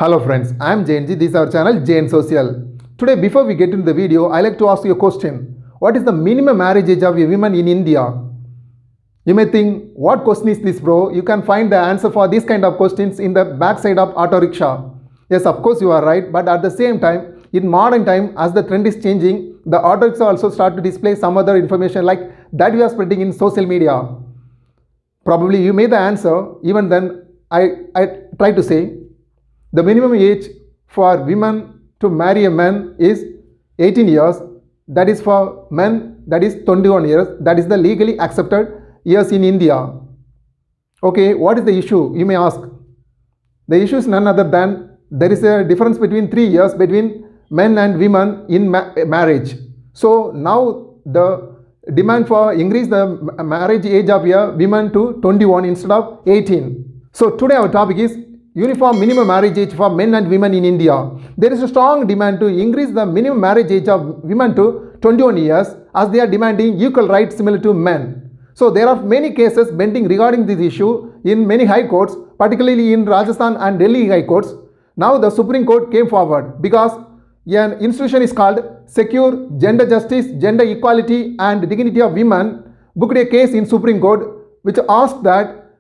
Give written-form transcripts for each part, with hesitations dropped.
Hello friends, I am Jainji. This is our channel Jain Social. Today, before we get into the video, I like to ask you a question. What is the minimum marriage age of a woman in India? You may think, what question is this, bro? You can find the answer for these kind of questions in the backside of auto rickshaw. Yes, of course you are right, but at the same time, in modern time, as the trend is changing, the auto rickshaw also start to display some other information like that we are spreading in social media. Probably you made the answer. Even then, I try to say the minimum age for women to marry a man is 18 years. That is for men, that is 21 years. That is the legally accepted years in India. Okay, what is the issue? You may ask. The issue is none other than there is a difference between 3 years between men and women in marriage. So now the demand for increase the marriage age of a women to 21 instead of 18. So today our topic is uniform minimum marriage age for men and women in India. There is a strong demand to increase the minimum marriage age of women to 21 years as they are demanding equal rights similar to men. So there are many cases pending regarding this issue in many high courts, particularly in Rajasthan and Delhi high courts. Now the Supreme Court came forward because an institution is called Secure Gender Justice, Gender Equality and Dignity of Women booked a case in Supreme Court which asked that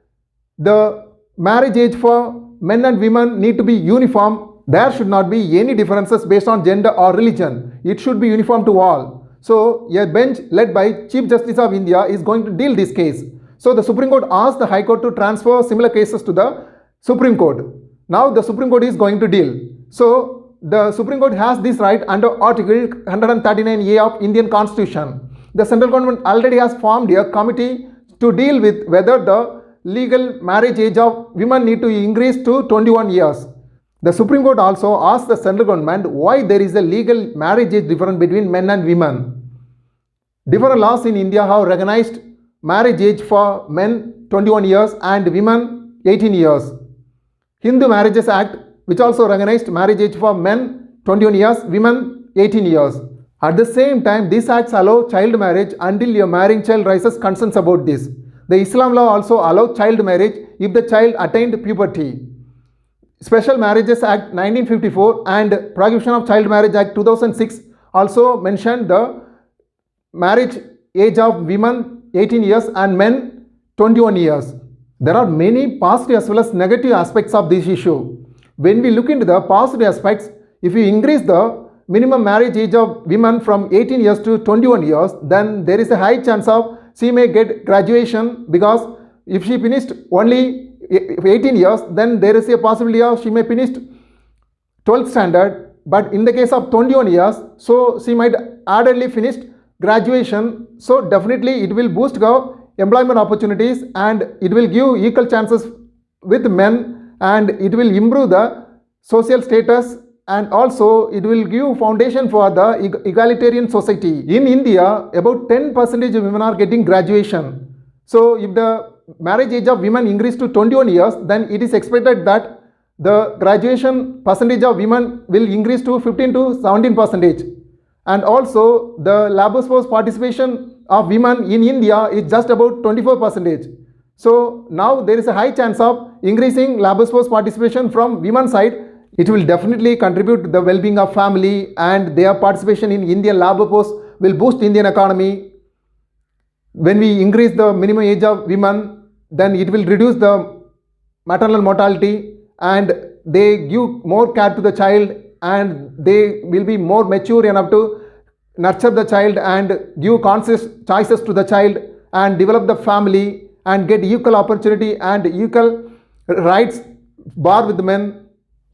the marriage age for men and women need to be uniform. There should not be any differences based on gender or religion. It should be uniform to all. So a bench led by Chief Justice of India is going to deal this case. So the Supreme Court asked the High Court to transfer similar cases to the Supreme Court. Now the Supreme Court is going to deal. So the Supreme Court has this right under Article 139A of Indian Constitution. The central government already has formed a committee to deal with whether the legal marriage age of women need to increase to 21 years. The Supreme Court also asked the central government why there is a legal marriage age difference between men and women. Different laws in India have recognized marriage age for men 21 years and women 18 years. Hindu Marriages Act, which also recognized marriage age for men 21 years, women 18 years. At the same time, these acts allow child marriage until a marrying child raises concerns about this. The Islam law also allows child marriage if the child attained puberty. Special Marriages Act 1954 and Prohibition of Child Marriage Act 2006 also mentioned the marriage age of women 18 years and men 21 years. There are many positive as well as negative aspects of this issue. When we look into the positive aspects, if we increase the minimum marriage age of women from 18 years to 21 years, then there is a high chance of she may get graduation, because if she finished only 18 years, then there is a possibility of she may finish 12th standard. But in the case of 21 years, so she might addedly finish graduation. So definitely it will boost her employment opportunities and it will give equal chances with men and it will improve the social status and also it will give foundation for the egalitarian society. In India, about 10% of women are getting graduation. So if the marriage age of women increase to 21 years, then it is expected that the graduation percentage of women will increase to 15 to 17%. And also the labor force participation of women in India is just about 24%. So now there is a high chance of increasing labor force participation from women's side. It will definitely contribute to the well-being of family and their participation in Indian labor force will boost Indian economy. When we increase the minimum age of women, then it will reduce the maternal mortality and they give more care to the child and they will be more mature enough to nurture the child and give conscious choices to the child and develop the family and get equal opportunity and equal rights bar with men.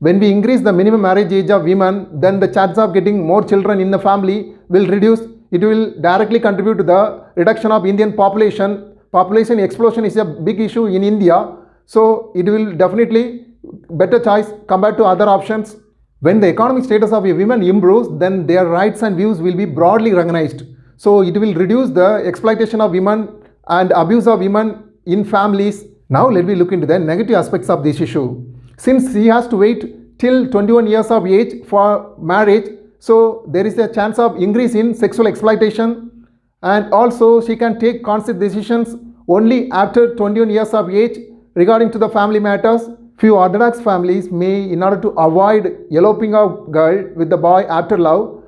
When we increase the minimum marriage age of women, then the chance of getting more children in the family will reduce. It will directly contribute to the reduction of Indian population. Population explosion is a big issue in India. So it will definitely better choice compared to other options. When the economic status of a woman improves, then their rights and views will be broadly recognized. So it will reduce the exploitation of women and abuse of women in families. Now let me look into the negative aspects of this issue. Since she has to wait till 21 years of age for marriage, so there is a chance of increase in sexual exploitation and also she can take conscious decisions only after 21 years of age regarding to the family matters. Few Orthodox families may, in order to avoid eloping a girl with the boy after love,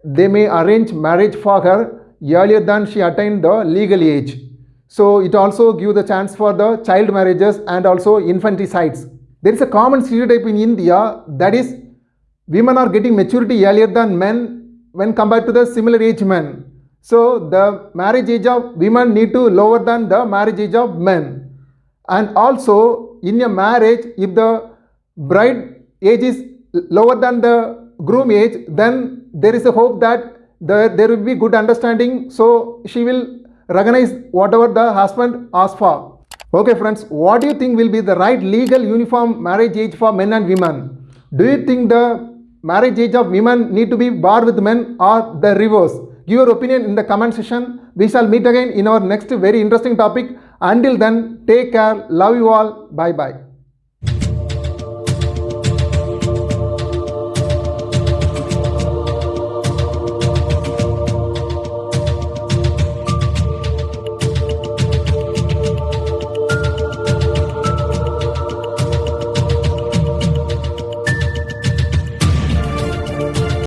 they may arrange marriage for her earlier than she attained the legal age. So it also gives the chance for the child marriages and also infanticides. There is a common stereotype in India, that is, women are getting maturity earlier than men when compared to the similar age men. So the marriage age of women need to lower than the marriage age of men. And also in a marriage, if the bride age is lower than the groom age, then there is a hope that there will be good understanding, so she will recognize whatever the husband asks for. Okay friends, what do you think will be the right legal uniform marriage age for men and women? Do you think the marriage age of women need to be barred with men or the reverse? Give your opinion in the comment section. We shall meet again in our next very interesting topic. Until then, take care. Love you all. Bye bye.